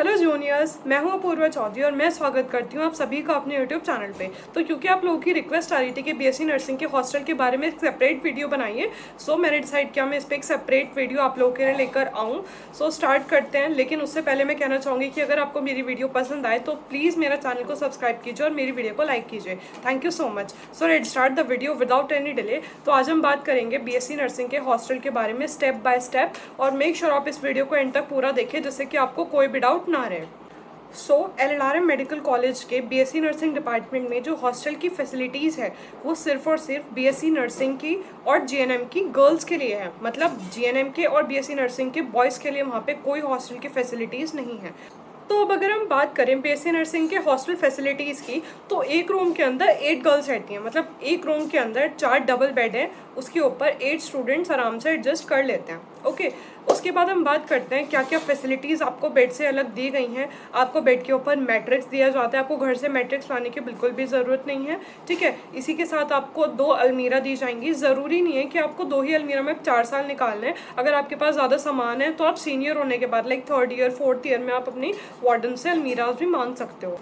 Hello juniors, मैं हूं अपूर्वा चौधरी और मैं स्वागत करती हूं आप सभी का अपने यूट्यूब चैनल पे। तो क्योंकि आप लोगों की रिक्वेस्ट आ रही थी कि बीएससी नर्सिंग के हॉस्टल के बारे में एक सेपरेट वीडियो बनाइए, सो मैंने डिसाइड किया मैं इस पर एक सेपरेट वीडियो आप लोगों के लिए लेकर आऊँ। सो स्टार्ट करते हैं, लेकिन उससे पहले मैं कहना चाहूँगी कि अगर आपको मेरी वीडियो पसंद आए तो प्लीज़ मेरा चैनल को सब्सक्राइब कीजिए और मेरी वीडियो को लाइक कीजिए। Thank you so much. So let's start the video without any delay. तो आज हम बात करेंगे बीएससी नर्सिंग के हॉस्टल के बारे में स्टेप बाय स्टेप, और मेक श्योर आप इस वीडियो को एंड तक पूरा देखें जिससे कि आपको कोई भी डाउट ना रहे। LLRM मेडिकल कॉलेज के बीएससी नर्सिंग डिपार्टमेंट में जो हॉस्टल की फैसिलिटीज़ है वो सिर्फ और सिर्फ बीएससी नर्सिंग की और जीएनएम की गर्ल्स के लिए है। मतलब जीएनएम के और बीएससी नर्सिंग के बॉयज़ के लिए वहाँ पे कोई हॉस्टल की फैसिलिटीज़ नहीं है। तो अब अगर हम बात करें बीएससी नर्सिंग के हॉस्टल फैसिलिटीज़ की, तो एक रूम के अंदर 8 गर्ल्स रहती हैं। मतलब एक रूम के अंदर 4 डबल बेड हैं, उसके ऊपर 8 स्टूडेंट्स आराम से एडजस्ट कर लेते हैं। ओके, उसके बाद हम बात करते हैं क्या क्या फैसिलिटीज़ आपको बेड से अलग दी गई हैं। आपको बेड के ऊपर मैट्रिक्स दिया जाता है, आपको घर से मैट्रिक्स लाने की बिल्कुल भी ज़रूरत नहीं है। ठीक है, इसी के साथ आपको 2 अलमीरा दी जाएंगी। ज़रूरी नहीं है कि आपको 2 ही अलमीरा में 4 साल निकालने हैं। अगर आपके पास ज़्यादा सामान है तो आप सीनियर होने के बाद like 3rd year 4th year में आप अपनी वार्डन से अलमीराज भी मांग सकते हो।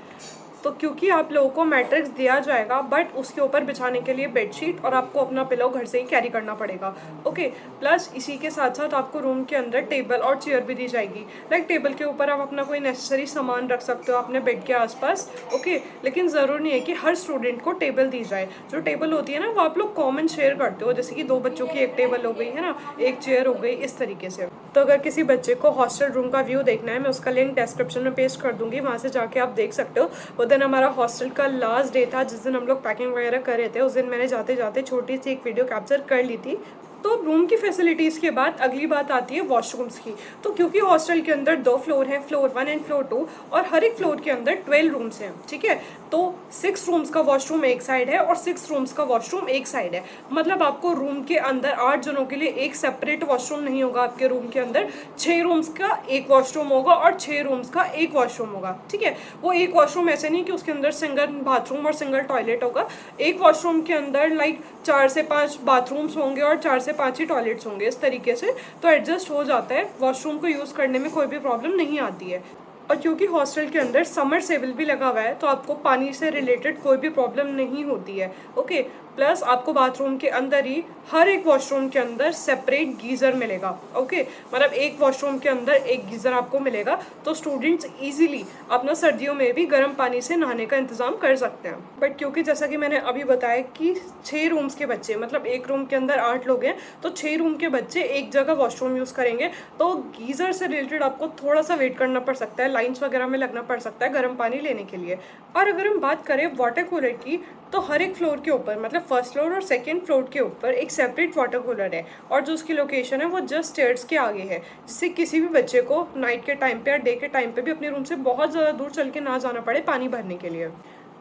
तो क्योंकि आप लोगों को मैट्रिक्स दिया जाएगा, बट उसके ऊपर बिछाने के लिए बेडशीट और आपको अपना पिलो घर से ही कैरी करना पड़ेगा। ओके, प्लस इसी के साथ साथ आपको रूम के अंदर टेबल और चेयर भी दी जाएगी। लाइक टेबल के ऊपर आप अपना कोई नेसेसरी सामान रख सकते हो अपने बेड के आसपास। ओके, लेकिन ज़रूरी नहीं है कि हर स्टूडेंट को टेबल दी जाए। जो टेबल होती है ना वो आप लोग कॉमन शेयर करते हो, जैसे कि 2 बच्चों की एक टेबल हो गई है ना, एक चेयर हो गई, इस तरीके से। तो अगर किसी बच्चे को हॉस्टल रूम का व्यू देखना है, मैं उसका लिंक डिस्क्रिप्शन में पेस्ट कर दूंगी, वहाँ से जाके आप देख सकते हो। वो दिन हमारा हॉस्टल का लास्ट डे था जिस दिन हम लोग पैकिंग वगैरह कर रहे थे। उस दिन मैंने जाते जाते छोटी सी एक वीडियो कैप्चर कर ली थी। तो रूम की फैसिलिटीज़ के बाद अगली बात आती है वॉशरूम्स की। तो क्योंकि हॉस्टल के अंदर 2 फ्लोर हैं, फ्लोर 1 एंड फ्लोर 2, और हर एक फ्लोर के अंदर 12 रूम्स हैं। ठीक है, तो 6 रूम्स का वॉशरूम एक साइड है और 6 रूम्स का वॉशरूम एक साइड है। मतलब आपको रूम के अंदर 8 जनों के लिए एक सेपरेट वॉशरूम नहीं होगा। आपके रूम के अंदर 6 रूम्स का एक वॉशरूम होगा और 6 रूम्स का एक वॉशरूम होगा। ठीक है, वो एक वॉशरूम ऐसे नहीं कि उसके अंदर सिंगल बाथरूम और सिंगल टॉयलेट होगा। एक वॉशरूम के अंदर लाइक 4 से 5 बाथरूम्स होंगे और 4 से 5 ही टॉयलेट्स होंगे, इस तरीके से। तो एडजस्ट हो जाता है, वॉशरूम को यूज़ करने में कोई भी प्रॉब्लम नहीं आती है। और क्योंकि हॉस्टल के अंदर समर सेवल भी लगा हुआ है तो आपको पानी से रिलेटेड कोई भी प्रॉब्लम नहीं होती है। ओके, प्लस आपको बाथरूम के अंदर ही हर एक वॉशरूम के अंदर सेपरेट गीज़र मिलेगा। ओके, मतलब एक वॉशरूम के अंदर एक गीज़र आपको मिलेगा, तो स्टूडेंट्स इजीली अपना सर्दियों में भी गर्म पानी से नहाने का इंतज़ाम कर सकते हैं। बट क्योंकि जैसा कि मैंने अभी बताया कि 6 रूम्स के बच्चे, मतलब एक रूम के अंदर 8 लोग हैं, तो 6 रूम के बच्चे एक जगह वॉशरूम यूज़ करेंगे, तो गीज़र से रिलेटेड आपको थोड़ा सा वेट करना पड़ सकता है, लाइन्स वगैरह में लगना पड़ सकता है गर्म पानी लेने के लिए। और अगर हम बात करें वाटर कूलर की, तो हर एक फ्लोर के ऊपर, मतलब फर्स्ट फ्लोर और सेकंड फ्लोर के ऊपर एक सेपरेट वाटर कूलर है, और जो उसकी लोकेशन है वो जस्ट स्टेयर्स के आगे है, जिससे किसी भी बच्चे को नाइट के टाइम पे या डे के टाइम पे भी अपने रूम से बहुत ज़्यादा दूर चल के ना जाना पड़े पानी भरने के लिए।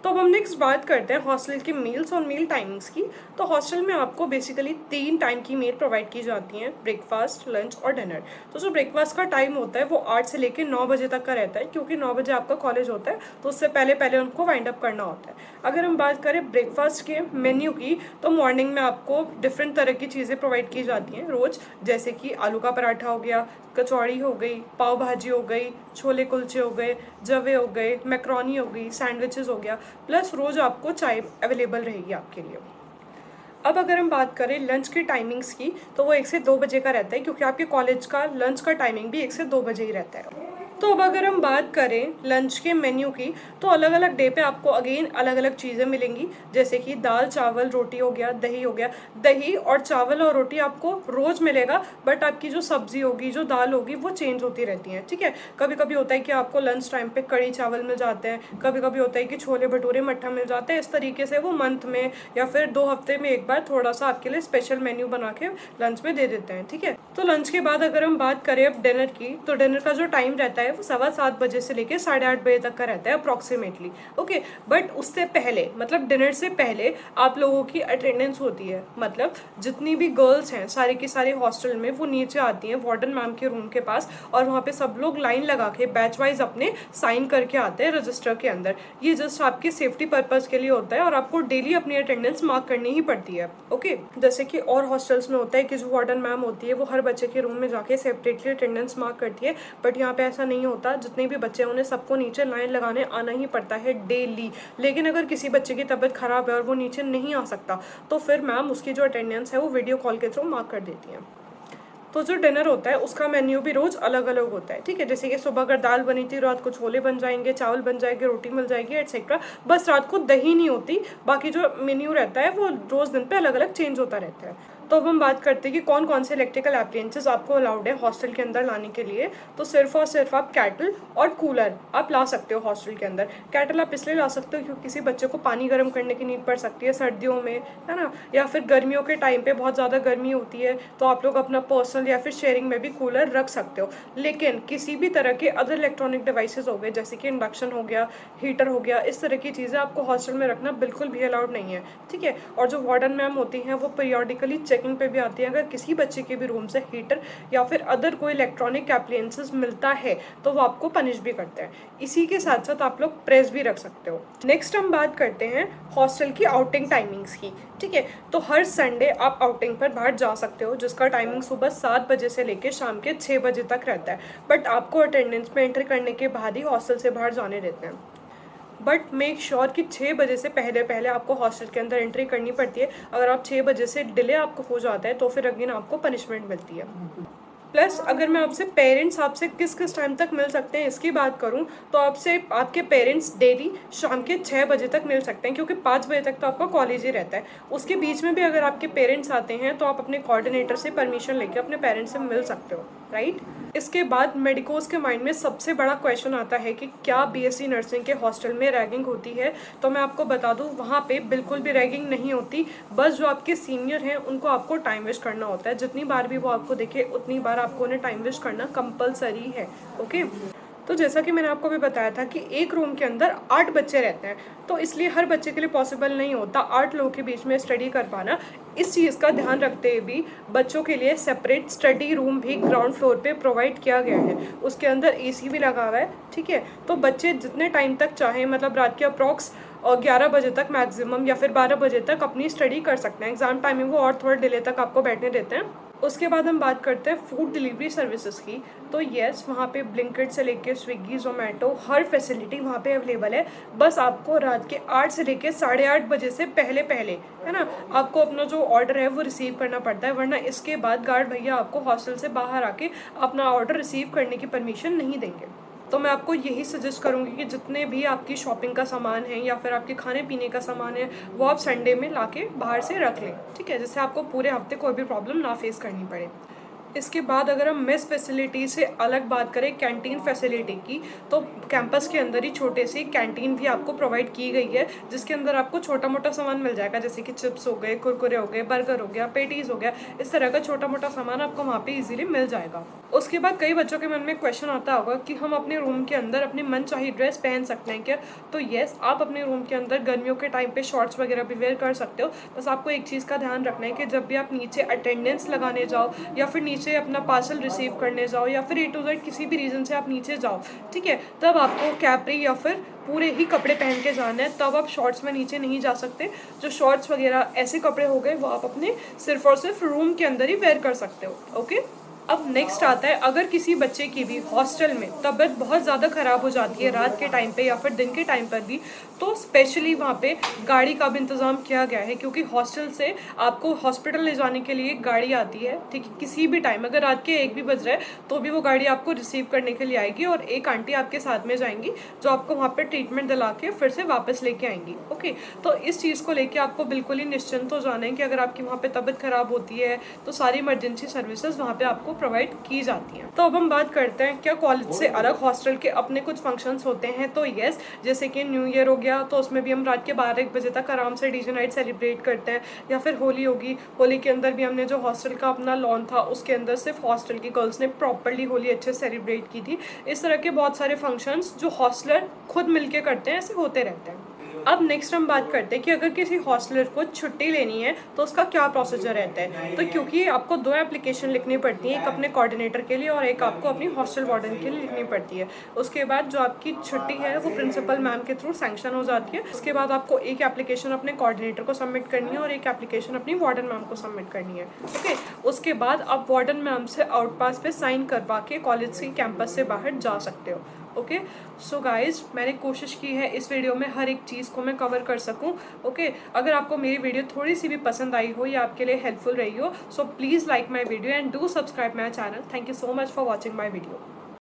तो अब हम नेक्स्ट बात करते हैं हॉस्टल की मील्स और मील टाइमिंग्स की। तो हॉस्टल में आपको बेसिकली 3 टाइम की मील प्रोवाइड की जाती हैं, ब्रेकफास्ट, लंच और डिनर। तो जो ब्रेकफास्ट का टाइम होता है वो 8 से लेकर 9 बजे तक का रहता है, क्योंकि 9 बजे आपका कॉलेज होता है तो उससे पहले पहले उनको वाइंड अप करना होता है। अगर हम बात करें ब्रेकफास्ट के मेन्यू की, तो मॉर्निंग में आपको डिफरेंट तरह की चीज़ें प्रोवाइड की जाती हैं रोज़, जैसे कि आलू का पराठा हो गया, कचौड़ी हो गई, पाव भाजी हो गई, छोले कुलचे हो गए, जवे हो गए, मैक्रोनी हो गई, सैंडविचेस हो गया, प्लस रोज़ आपको चाय अवेलेबल रहेगी आपके लिए। अब अगर हम बात करें लंच की टाइमिंग्स की, तो वो 1 से 2 बजे का रहता है, क्योंकि आपके कॉलेज का लंच का टाइमिंग भी 1 से 2 बजे ही रहता है। तो अब अगर हम बात करें लंच के मेन्यू की, तो अलग अलग डे पे आपको अगेन अलग अलग चीज़ें मिलेंगी, जैसे कि दाल चावल रोटी हो गया, दही हो गया। दही और चावल और रोटी आपको रोज़ मिलेगा, बट आपकी जो सब्ज़ी होगी, जो दाल होगी, वो चेंज होती रहती हैं। ठीक है, कभी कभी होता है कि आपको लंच टाइम पे कड़ी चावल मिल जाते हैं, कभी कभी होता है कि छोले भटूरे मट्ठा मिल जाते हैं। इस तरीके से वो मंथ में या फिर 2 हफ्ते में एक बार थोड़ा सा आपके लिए स्पेशल मेन्यू बना के लंच में दे देते हैं। ठीक है, तो लंच के बाद अगर हम बात करें अब डिनर की, तो डिनर का जो टाइम रहता है वो 7:15 बजे से लेकर 8:30 बजे तक का रहता है अप्रॉक्सीमेटली। ओके, बट उससे पहले, मतलब डिनर से पहले आप लोगों की अटेंडेंस होती है। मतलब जितनी भी गर्ल्स हैं सारी की सारी हॉस्टल में, वो नीचे आती हैं वार्डन मैम के रूम के पास, और वहाँ पे सब लोग लाइन लगा के बैच वाइज अपने साइन करके आते हैं रजिस्टर के अंदर। ये जस्ट आपके सेफ्टी पर्पज़ के लिए होता है, और आपको डेली अपनी अटेंडेंस मार्क करनी ही पड़ती है। ओके, जैसे कि और हॉस्टल्स में होता है कि जो वार्डन मैम होती है वो हर बच्चे के रूम में जाके सेपरेटली अटेंडेंस मार्क करती है, बट यहाँ पे ऐसा नहीं नहीं होता, जितने भी बच्चे हैं उन्हें सबको नीचे लाइन लगाने आना ही पड़ता है डेली। लेकिन अगर किसी बच्चे की तबीयत ख़राब है और वो नीचे नहीं आ सकता तो फिर मैम उसकी जो अटेंडेंस है वो वीडियो कॉल के थ्रू मार्क कर देती हैं। तो जो डिनर होता है उसका मेन्यू भी रोज़ अलग अलग होता है, ठीक है। जैसे कि सुबह अगर दाल बनी थी, रात को छोले बन जाएंगे, चावल बन जाएंगे, रोटी मिल जाएगी एटसेट्रा। बस रात को दही नहीं होती, बाकी जो मेन्यू रहता है वो रोज़ दिन पे अलग अलग चेंज होता रहता है। तो अब हम बात करते हैं कि कौन कौन से इलेक्ट्रिकल अप्लायंसेस आपको अलाउड है हॉस्टल के अंदर लाने के लिए। तो सिर्फ और सिर्फ आप कैटल और कूलर आप ला सकते हो हॉस्टल के अंदर। कैटल आप इसलिए ला सकते हो क्योंकि किसी बच्चे को पानी गर्म करने की नीड पड़ सकती है सर्दियों में, है ना, या फिर गर्मियों के टाइम पे बहुत ज़्यादा गर्मी होती है तो आप लोग अपना पर्सनल या फिर शेयरिंग में भी कूलर रख सकते हो। लेकिन किसी भी तरह के अदर इलेक्ट्रॉनिक डिवाइसेस हो गए, जैसे कि इंडक्शन हो गया, हीटर हो गया, इस तरह की चीज़ें आपको हॉस्टल में रखना बिल्कुल भी अलाउड नहीं है, ठीक है। और जो वार्डन मैम होती हैं वो पीरियोडिकली चेकिंग पे भी आती है। अगर किसी बच्चे के भी रूम से हीटर या फिर अदर कोई इलेक्ट्रॉनिक एप्लायंसेस मिलता है तो वो आपको पनिश भी करते हैं। इसी के साथ साथ आप लोग प्रेस भी रख सकते हो। नेक्स्ट हम बात करते हैं हॉस्टल की आउटिंग टाइमिंग्स की, ठीक है। तो हर संडे आप आउटिंग पर बाहर जा सकते हो, जिसका टाइमिंग सुबह 7 बजे से लेकर शाम के 6 बजे तक रहता है। बट आपको अटेंडेंस में एंटर करने के बाद ही हॉस्टल से बाहर जाने देते हैं। बट मेक श्योर कि 6 बजे से पहले पहले आपको हॉस्टल के अंदर एंट्री करनी पड़ती है। अगर आप 6 बजे से डिले आपको हो जाता है तो फिर अगेन आपको पनिशमेंट मिलती है। प्लस अगर मैं आपसे पेरेंट्स आपसे किस किस टाइम तक मिल सकते हैं इसकी बात करूं तो आपसे आपके पेरेंट्स डेली शाम के 6 बजे तक मिल सकते हैं, क्योंकि 5 बजे तक तो आपका कॉलेज ही रहता है। उसके बीच में भी अगर आपके पेरेंट्स आते हैं तो आप अपने कोऑर्डिनेटर से परमिशन लेके अपने पेरेंट्स से मिल सकते हो, राइट। इसके बाद मेडिकोज के माइंड में सबसे बड़ा क्वेश्चन आता है कि क्या बीएससी नर्सिंग के हॉस्टल में रैगिंग होती है। तो मैं आपको बता दूं वहाँ पे बिल्कुल भी रैगिंग नहीं होती। बस जो आपके सीनियर हैं उनको आपको टाइम वेस्ट करना होता है। जितनी बार भी वो आपको देखे उतनी बार आपको उन्हें टाइम वेस्ट करना कंपलसरी है, ओके। तो जैसा कि मैंने आपको भी बताया था कि एक रूम के अंदर 8 बच्चे रहते हैं, तो इसलिए हर बच्चे के लिए पॉसिबल नहीं होता 8 लोगों के बीच में स्टडी कर पाना। इस चीज़ का ध्यान रखते हुए भी बच्चों के लिए सेपरेट स्टडी रूम भी ग्राउंड फ्लोर पे प्रोवाइड किया गया है। उसके अंदर एसी भी लगा हुआ है, ठीक है। तो बच्चे जितने टाइम तक चाहें, मतलब रात के अप्रॉक्स 11 बजे तक मैक्सिमम या फिर 12 बजे तक अपनी स्टडी कर सकते हैं। एग्जाम टाइमिंग वो और थोड़ा डिले तक आपको बैठने देते हैं। उसके बाद हम बात करते हैं फूड डिलीवरी सर्विसेज की। तो येस, वहाँ पे ब्लिंकिट से लेके स्विगी, जोमेटो, हर फैसिलिटी वहाँ पे अवेलेबल है। बस आपको रात के 8 से लेके 8:30 बजे से पहले पहले, है ना, आपको अपना जो ऑर्डर है वो रिसीव करना पड़ता है, वरना इसके बाद गार्ड भैया आपको हॉस्टल से बाहर आके अपना ऑर्डर रिसीव करने की परमिशन नहीं देंगे। तो मैं आपको यही सजेस्ट करूँगी कि जितने भी आपकी शॉपिंग का सामान है या फिर आपके खाने पीने का सामान है वो आप संडे में लाके बाहर से रख लें, ठीक है, जिससे आपको पूरे हफ्ते कोई भी प्रॉब्लम ना फेस करनी पड़े। इसके बाद अगर हम मेस फैसिलिटी से अलग बात करें कैंटीन फैसिलिटी की, तो कैंपस के अंदर ही छोटे से कैंटीन भी आपको प्रोवाइड की गई है, जिसके अंदर आपको छोटा मोटा सामान मिल जाएगा, जैसे कि चिप्स हो गए, कुरकुरे हो गए, बर्गर हो गया, पेटीज़ हो गया, इस तरह का छोटा मोटा सामान आपको वहाँ पे इजीली मिल जाएगा। उसके बाद कई बच्चों के मन में क्वेश्चन आता होगा कि हम अपने रूम के अंदर अपनी मनचाही ड्रेस पहन सकते हैं क्या। तो येस, आप अपने रूम के अंदर गर्मियों के टाइम पे शॉर्ट्स वगैरह भी वेयर कर सकते हो। बस आपको एक चीज़ का ध्यान रखना है कि जब भी आप नीचे अटेंडेंस लगाने जाओ या फिर नीचे अपना पार्सल रिसीव करने जाओ या फिर A to Z किसी भी रीज़न से आप नीचे जाओ, ठीक है, तब आपको कैपरी या फिर पूरे ही कपड़े पहन के जाना है। तब आप शॉर्ट्स में नीचे नहीं जा सकते। जो शॉर्ट्स वगैरह ऐसे कपड़े हो गए वो आप अपने सिर्फ और सिर्फ रूम के अंदर ही वेयर कर सकते हो, ओके। अब नेक्स्ट आता है, अगर किसी बच्चे की भी हॉस्टल में तबीयत बहुत ज़्यादा ख़राब हो जाती है रात के टाइम पे या फिर दिन के टाइम पर भी, तो स्पेशली वहाँ पे गाड़ी का भी इंतज़ाम किया गया है, क्योंकि हॉस्टल से आपको हॉस्पिटल ले जाने के लिए गाड़ी आती है, ठीक है। किसी भी टाइम अगर रात के 1 भी बज रहा है तो भी वो गाड़ी आपको रिसीव करने के लिए आएगी और एक आंटी आपके साथ में जाएंगी जो आपको वहाँ पर ट्रीटमेंट दिला के फिर से वापस लेके आएंगी, ओके। तो इस चीज़ को लेके आपको बिल्कुल ही निश्चिंत हो जाना है कि अगर आपकी वहाँ पे तबीयत ख़राब होती है तो सारी इमरजेंसी सर्विसेज वहाँ पे आपको प्रोवाइड की जाती हैं। तो अब हम बात करते हैं क्या कॉलेज से अलग हॉस्टल के अपने कुछ फंक्शंस होते हैं। तो यस, जैसे कि न्यू ईयर हो गया तो उसमें भी हम रात के 12-1 बजे तक आराम से डीजे नाइट सेलिब्रेट करते हैं, या फिर होली होगी, होली के अंदर भी हमने जो हॉस्टल का अपना लॉन था उसके अंदर सिर्फ हॉस्टल की गर्ल्स ने प्रॉपरली होली अच्छे से सेलिब्रेट की थी। इस तरह के बहुत सारे फंक्शंस जो हॉस्टलर खुद मिलके करते हैं ऐसे होते रहते हैं। अब नेक्स्ट हम बात करते हैं कि अगर किसी हॉस्टलर को छुट्टी लेनी है तो उसका क्या प्रोसीजर रहता है। तो क्योंकि आपको 2 एप्लीकेशन लिखनी पड़ती है, एक अपने कोऑर्डिनेटर के लिए और एक आपको अपनी हॉस्टल वार्डन के लिए लिखनी पड़ती है। उसके बाद जो आपकी छुट्टी है वो प्रिंसिपल मैम के थ्रू सैंक्शन हो जाती है। उसके बाद आपको एक एप्लीकेशन अपने कोऑर्डिनेटर को सबमिट करनी है और एक एप्लीकेशन अपनी वार्डन मैम को सबमिट करनी है। ओके, उसके बाद आप वार्डन मैम से आउट पास पे साइन करवा के कॉलेज के कैंपस से बाहर जा सकते हो। ओके, सो गाइज मैंने कोशिश की है इस वीडियो में हर एक चीज़ को मैं कवर कर सकूं। ओके, अगर आपको मेरी वीडियो थोड़ी सी भी पसंद आई हो या आपके लिए हेल्पफुल रही हो, so please like my video and do subscribe my channel. Thank you so much for watching my video.